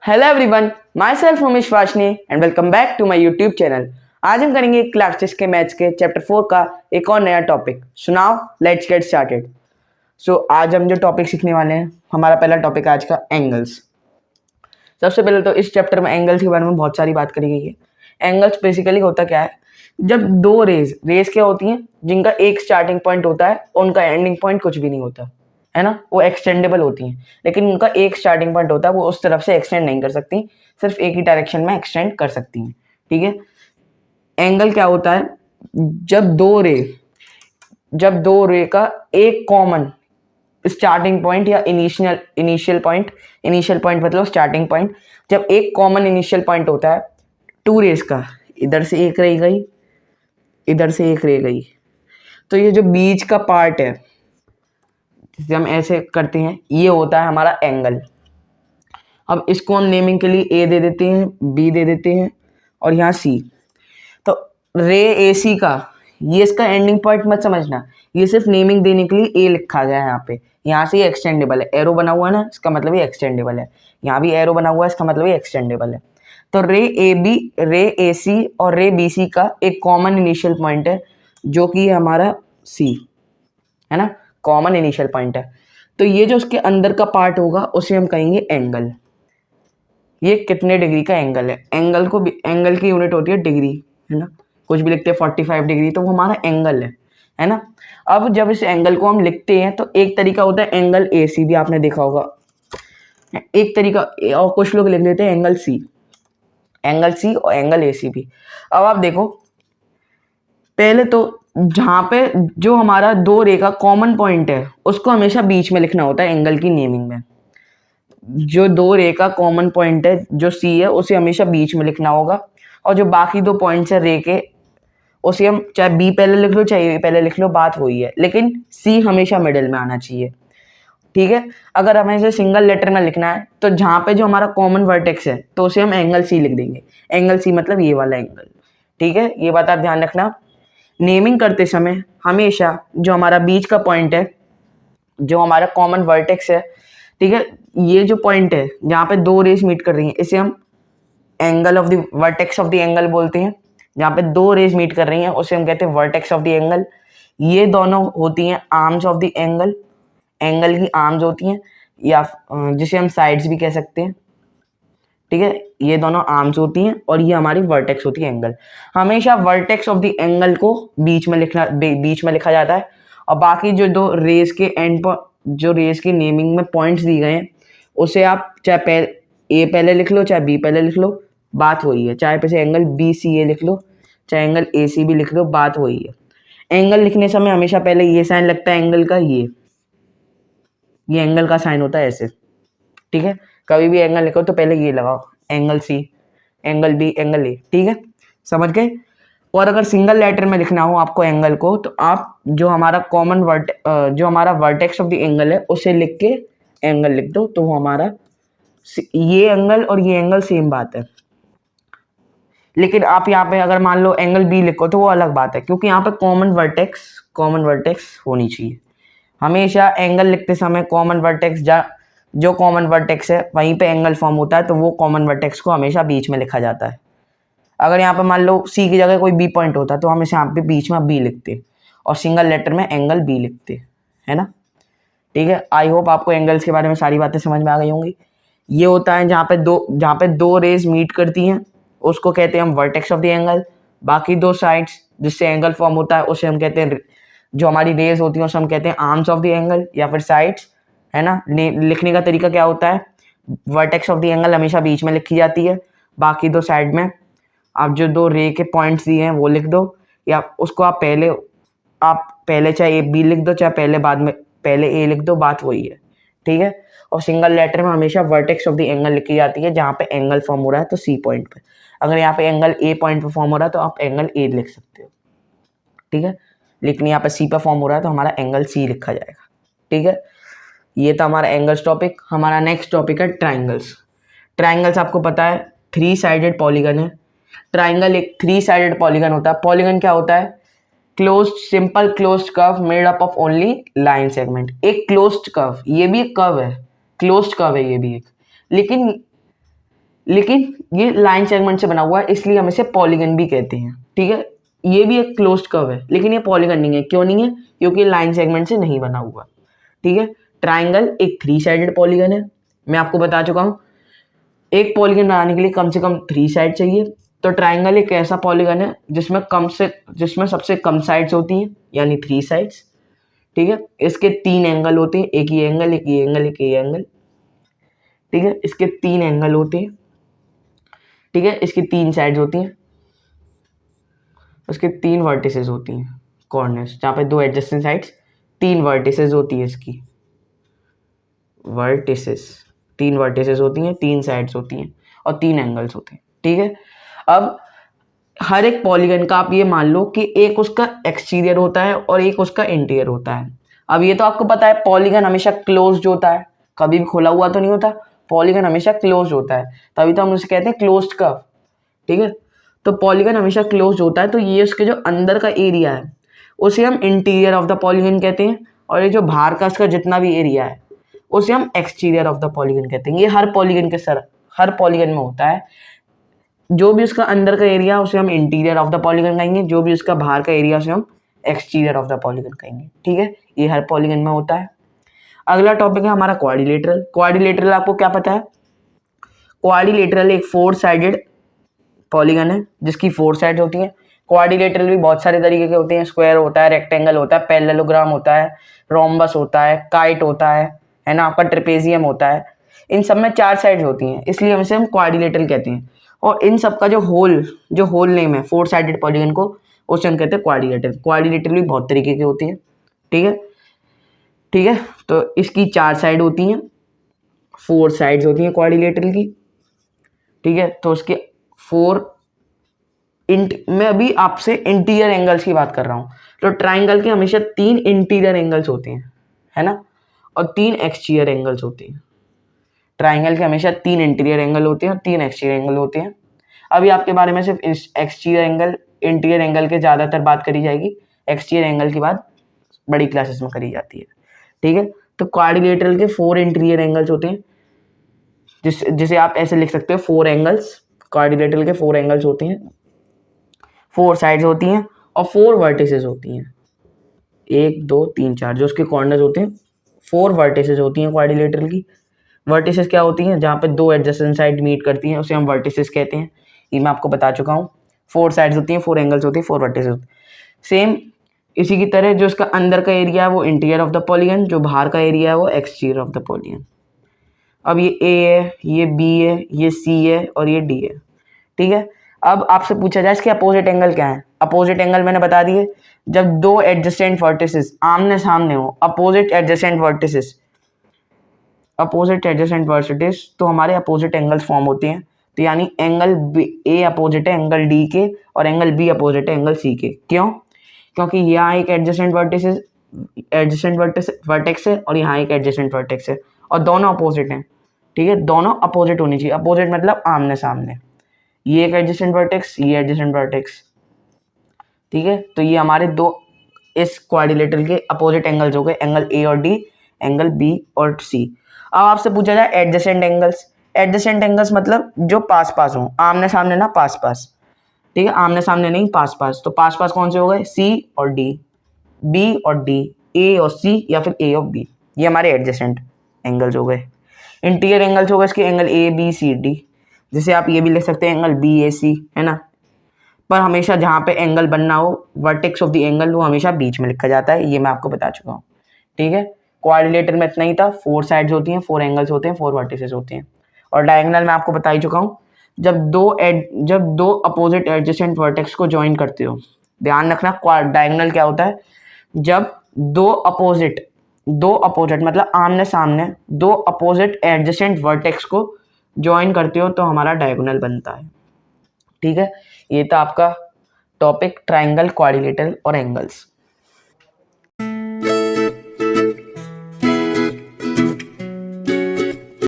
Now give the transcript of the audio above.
Hello everyone, my self Umesh Varshney and welcome back to my YouTube channel. आज हम करेंगे class test के maths के चैप्टर 4 का एक और नया topic. So now let's get started. So आज हम जो टॉपिक सीखने वाले हैं, हमारा पहला टॉपिक आज का एंगल्स। सबसे पहले तो इस चैप्टर में एंगल्स के बारे में बहुत सारी बात करी गई है। एंगल्स बेसिकली होता क्या है, जब दो रेज क्या होती हैं जिनका एक स्टार्टिंग पॉइंट होता है और उनका एंडिंग पॉइंट कुछ भी नहीं होता है ना, वो एक्सटेंडेबल होती हैं, लेकिन उनका एक स्टार्टिंग पॉइंट होता है, वो उस तरफ से एक्सटेंड नहीं कर सकती, सिर्फ एक ही डायरेक्शन में एक्सटेंड कर सकती हैं। ठीक है, एंगल क्या होता है, जब दो रे का एक कॉमन स्टार्टिंग पॉइंट या इनिशियल पॉइंट मतलब स्टार्टिंग पॉइंट, जब एक कॉमन इनिशियल पॉइंट होता है टू रेज का, इधर से एक रह गई, इधर से एक रह गई, तो ये जो बीच का पार्ट है जिसे हम ऐसे करते हैं, ये होता है हमारा एंगल। अब इसको हम नेमिंग के लिए ए दे देते हैं, बी दे देते हैं और यहाँ सी। तो रे ए सी का ये इसका एंडिंग पॉइंट मत समझना, ये सिर्फ नेमिंग देने के लिए ए लिखा गया है यहाँ पे। यहाँ से ये एक्सटेंडेबल है, एरो बना हुआ है ना, इसका मतलब ये एक्सटेंडेबल है। यहाँ भी एरो बना हुआ है, इसका मतलब ये एक्सटेंडेबल है। तो रे ए सी और रे बी सी का एक कॉमन इनिशियल पॉइंट है जो कि हमारा सी है ना, कॉमन इनिशियल पॉइंट है। तो ये जो उसके अंदर का पार्ट होगा उसे हम कहेंगे एंगल। ये कितने डिग्री का एंगल है, एंगल की यूनिट होती है डिग्री, है ना, कुछ भी लिखते हैं 45 डिग्री, तो वो हमारा एंगल है ना। अब जब इस एंगल को हम लिखते हैं तो एक तरीका होता है एंगल ए सी, भी आपने देखा होगा एक तरीका, और कुछ लोग लिख लेते हैं एंगल सी और एंगल ए सी भी। अब आप देखो, पहले तो जहाँ पे जो हमारा दो रे का कॉमन पॉइंट है उसको हमेशा बीच में लिखना होता है एंगल की नेमिंग में। जो दो रे का कॉमन पॉइंट है जो सी है उसे हमेशा बीच में लिखना होगा, और जो बाकी दो पॉइंट्स है रे के उसे हम चाहे बी पहले लिख लो चाहे ए पहले लिख लो, बात वही है, लेकिन सी हमेशा मिडिल में आना चाहिए। ठीक है, अगर हमें इसे सिंगल लेटर में लिखना है तो जहाँ पे जो हमारा कॉमन वर्टेक्स है तो उसे हम एंगल सी लिख देंगे। एंगल सी मतलब ये वाला एंगल। ठीक है, ये बात आप ध्यान रखना। नेमिंग करते समय हमेशा जो हमारा बीच का पॉइंट है, जो हमारा कॉमन वर्टेक्स है, ठीक है, ये जो पॉइंट है जहाँ पे दो रेस मीट कर रही हैं इसे हम angle of the vertex of the angle बोलते हैं। जहाँ पे दो रेस मीट कर रही हैं उसे हम कहते हैं वर्टेक्स ऑफ द एंगल। ये दोनों होती हैं arms of the angle, angle की आर्म्स होती हैं, या जिसे हम साइड्स भी कह सकते हैं। ठीक है, ये दोनों आर्म्स होती हैं और ये हमारी वर्टेक्स होती है एंगल। हमेशा वर्टेक्स ऑफ द एंगल को बीच में लिखा जाता है, और बाकी जो दो रेस के एंड पर जो रेस की नेमिंग में पॉइंट्स दिए गए हैं उसे आप चाहे ए पहले लिख लो चाहे बी पहले लिख लो, बात वही है। चाहे पीछे एंगल बी सी ए लिख लो चाहे एंगल ए सी भी लिख लो, बात वही है। एंगल लिखने समय हमेशा पहले ये साइन लगता है एंगल का, ये एंगल का साइन होता है ऐसे। ठीक है, कभी भी एंगल लिखो तो पहले ये लगाओ, angle C, angle B, angle A. ठीक है, समझ गए। और अगर सिंगल लेटर में लिखना हो आपको एंगल को, तो आप जो हमारा जो हमारा वर्टेक्स ऑफ द एंगल है उसे लिख के एंगल लिख दो, तो वो हमारा ये एंगल और ये एंगल सेम बात है। लेकिन आप यहाँ पे अगर मान लो एंगल बी लिखो तो वो अलग बात है, क्योंकि यहाँ पे कॉमन वर्टेक्स होनी चाहिए। हमेशा एंगल लिखते समय कॉमन वर्टेक्स जो कॉमन वर्टेक्स है वहीं पे एंगल फॉर्म होता है, तो वो कॉमन वर्टेक्स को हमेशा बीच में लिखा जाता है। अगर यहाँ पे मान लो सी की जगह कोई बी पॉइंट होता तो हम इसे यहाँ पे बीच में बी लिखते और सिंगल लेटर में एंगल बी लिखते, है ना। ठीक है, आई होप आपको एंगल्स के बारे में सारी बातें समझ में आ गई होंगी। ये होता है जहाँ पे दो रेज मीट करती हैं उसको कहते हैं हम वर्टेक्स ऑफ द एंगल। बाकी दो साइड्स जिससे एंगल फॉर्म होता है उसे हम कहते हैं, जो हमारी रेज होती है उसे हम कहते हैं आर्म्स ऑफ द एंगल या फिर साइड्स, है ना। लिखने का तरीका क्या होता है, वर्टेक्स ऑफ द एंगल हमेशा बीच में लिखी जाती है, बाकी दो साइड में आप जो दो रे के पॉइंट्स दिए हैं वो लिख दो, या उसको आप पहले चाहे ए बी लिख दो चाहे पहले ए लिख दो, बात वही है। ठीक है, और सिंगल लेटर में हमेशा वर्टेक्स ऑफ द एंगल लिखी जाती है जहाँ पे एंगल फॉर्म हो रहा है तो सी पॉइंट पे। अगर यहाँ पे एंगल ए पॉइंट पे फॉर्म हो रहा है तो आप एंगल ए लिख सकते हो। ठीक है, लेकिन यहाँ पे सी पे फॉर्म हो रहा है तो हमारा एंगल सी लिखा जाएगा। ठीक है, ये था हमारा एंगल्स टॉपिक। हमारा नेक्स्ट टॉपिक है ट्राइंगल्स आपको पता है 3 साइडेड पॉलीगन है। ट्राइंगल एक 3 साइडेड पॉलीगन होता है। पॉलीगन क्या होता है, simple closed curve made up of only line segment. एक क्लोज्ड कर्व, ये भी एक कर्व है, क्लोज्ड कर्व है ये भी एक, लेकिन लेकिन ये लाइन सेगमेंट से बना हुआ है, इसलिए हम इसे पॉलीगन भी कहते हैं। ठीक है, ये भी एक क्लोज्ड कर्व है, लेकिन ये पॉलीगन नहीं है। क्यों नहीं है? क्योंकि लाइन सेगमेंट से नहीं बना हुआ। ठीक है, ट्राइंगल एक 3 साइडेड पॉलीगन है, मैं आपको बता चुका हूँ। एक पॉलीगन बनाने के लिए कम से कम 3 साइड चाहिए। तो ट्राइंगल एक ऐसा पॉलीगन है जिसमें सबसे कम साइड्स होती हैं, यानी 3 साइड्स। ठीक है, इसके 3 एंगल होते हैं, एक ये एंगल, एक ये एंगल, एक ये एंगल। ठीक है, इसके 3 एंगल होते हैं। ठीक है, इसकी 3 साइड्स होती हैं, उसके 3 वर्टिसेस होती हैं, कॉर्नर्स, जहाँ पे 2 एडजेसेंट साइड्स, 3 वर्टिसेस होती है इसकी, वर्टिसेस, 3 वर्टिसेस होती हैं, 3 साइड्स होती हैं और 3 एंगल्स होते हैं। ठीक है, अब हर एक पॉलीगन का आप ये मान लो कि एक उसका एक्सटीरियर होता है और एक उसका इंटीरियर होता है। अब ये तो आपको पता है पॉलीगन हमेशा क्लोज्ड होता है, कभी भी खुला हुआ तो नहीं होता, पॉलीगन हमेशा क्लोज्ड होता है, तभी तो हम उसे कहते हैं क्लोज्ड कर्व। ठीक है, तो पॉलीगन हमेशा क्लोज्ड होता है, तो ये उसके जो अंदर का एरिया है उसे हम इंटीरियर ऑफ द पॉलीगन कहते हैं, और ये जो बाहर का उसका जितना भी एरिया है उसे हम एक्सटीरियर ऑफ द पॉलीगन कहते हैं। ये हर पॉलीगन में होता है। जो भी उसका अंदर का एरिया उसे हम इंटीरियर ऑफ द पॉलीगन कहेंगे, जो भी उसका बाहर का एरिया उसे हम एक्सटीरियर ऑफ द पॉलीगन कहेंगे। ठीक है, ये हर पॉलीगन में होता है। अगला टॉपिक है हमारा क्वाड्रिलेटरल। क्वाड्रिलेटरल आपको क्या पता है? क्वाड्रिलेटरल एक 4 साइडेड पॉलीगन है जिसकी 4 साइड होती हैं। क्वाड्रिलेटरल भी बहुत सारे तरीके के होते हैं, स्क्वायर होता है, रेक्टेंगल होता है, पैरेललोग्राम होता है, रोम्बस होता है, काइट होता है ना, आपका ट्रेपेजियम होता है। इन सब में 4 साइड्स होती हैं, इसलिए इसे हम क्वाड्रिलेटरल कहते हैं। और इन सब का जो होल नेम है 4 साइडेड पॉलीगन को, उसे हम कहते हैं क्वाड्रिलेटरल। क्वाड्रिलेटरल भी बहुत तरीके के होते हैं। ठीक है, ठीक है, तो इसकी 4 साइड होती हैं, 4 साइड्स होती हैं क्वाड्रिलेटरल की। ठीक है, तो उसके 4 मैं अभी आपसे इंटीरियर एंगल्स की बात कर रहा हूँ। तो ट्राइंगल के हमेशा 3 इंटीरियर एंगल्स होते हैं, है ना, और 3 एक्सटीरियर एंगल्स होते हैं। ट्राइंगल के हमेशा 3 इंटीरियर एंगल होते हैं और 3 एक्सटीरियर एंगल होते हैं। अभी आपके बारे में सिर्फ एक्सटीरियर एंगल, इंटीरियर एंगल के ज़्यादातर बात करी जाएगी, एक्सटीरियर एंगल की बात बड़ी क्लासेस में करी जाती है। ठीक है, तो क्वाड्रिलेटरल के 4 इंटीरियर एंगल्स होते हैं, जिसे आप ऐसे लिख सकते हो 4 एंगल्स। क्वाड्रिलेटरल के 4 एंगल्स होते हैं, 4 साइड्स होती हैं और 4 वर्टिसेस होती हैं, 1 2 3 4 जो उसके कॉर्नर्स होते हैं। 4 वर्टिसेस होती हैं क्वाड्रिलेटरल की। वर्टिसेस क्या होती हैं? जहाँ पे 2 एडजेसेंट साइड मीट करती हैं उसे हम वर्टिसेस कहते हैं। ये मैं आपको बता चुका हूँ। 4 साइड्स होती हैं, 4 एंगल्स होती हैं, 4 वर्टिसेस होती हैं। सेम इसी की तरह जो इसका अंदर का एरिया है वो इंटीरियर ऑफ द पॉलीगन, जो बाहर का एरिया है वो एक्सटीरियर ऑफ द पॉलीगन। अब ये ए है, ये बी है, ये सी है और ये डी है। ठीक है, अब आपसे पूछा जाए इसके अपोजिट एंगल क्या है? अपोजिट एंगल मैंने बता दिए, जब 2 एडजेसेंट वर्टिसेस आमने सामने हो, अपोजिट एडजेसेंट वर्टिसेस, तो हमारे अपोजिट एंगल्स फॉर्म होते हैं। तो यानी एंगल ए अपोजिट है एंगल डी के और एंगल बी अपोजिट है एंगल सी के। क्यों? क्योंकि यहाँ एक एडजेसेंट वर्टेक्स है और यहाँ एक एडजेसेंट वर्टेक्स है और दोनों अपोजिट हैं। ठीक है, दोनों अपोजिट होनी चाहिए। अपोजिट मतलब आमने सामने, ये एक एडजेसेंट वर्टेक्स, ये एडजेसेंट वर्टेक्स। ठीक है, तो ये हमारे दो इस क्वाड्रिलेटरल के अपोजिट एंगल्स हो गए, एंगल ए और डी, एंगल बी और सी। अब आपसे पूछा जाए एडजेसेंट एंगल्स। एडजेसेंट एंगल्स मतलब जो पास पास हो, आमने सामने ना, पास पास। ठीक है, आमने सामने नहीं, पास पास। तो पास पास कौन से हो गए? सी और डी, बी और डी, ए और सी या फिर ए और बी। ये हमारे एडजेसेंट एंगल्स हो गए। इंटीरियर एंगल्स हो गए इसके angle A B C D, जैसे आप ये भी लिख सकते हैं एंगल बी ए सी, है ना। पर हमेशा जहाँ पे एंगल बनना हो, वर्टेक्स ऑफ द एंगल, वो हमेशा बीच में लिखा जाता है, ये मैं आपको बता चुका हूँ। ठीक है, क्वाड्रिलेटरल में इतना ही था, 4 साइड्स होती हैं, 4 एंगल्स होते हैं, 4 वर्टिसेस होते हैं। और डायगोनल में आपको बता ही चुका हूँ, जब दो अपोजिट एडजेसेंट वर्टेक्स को ज्वाइन करते हो, ध्यान रखना डायगोनल क्या होता है, जब दो अपोजिट मतलब आमने सामने 2 अपोजिट एडजेसेंट वर्टेक्स को ज्वाइन करते हो तो हमारा डायगोनल बनता है। ठीक है, ये था आपका टॉपिक ट्राइंगल, क्वाड्रिलेटरल और एंगल्स।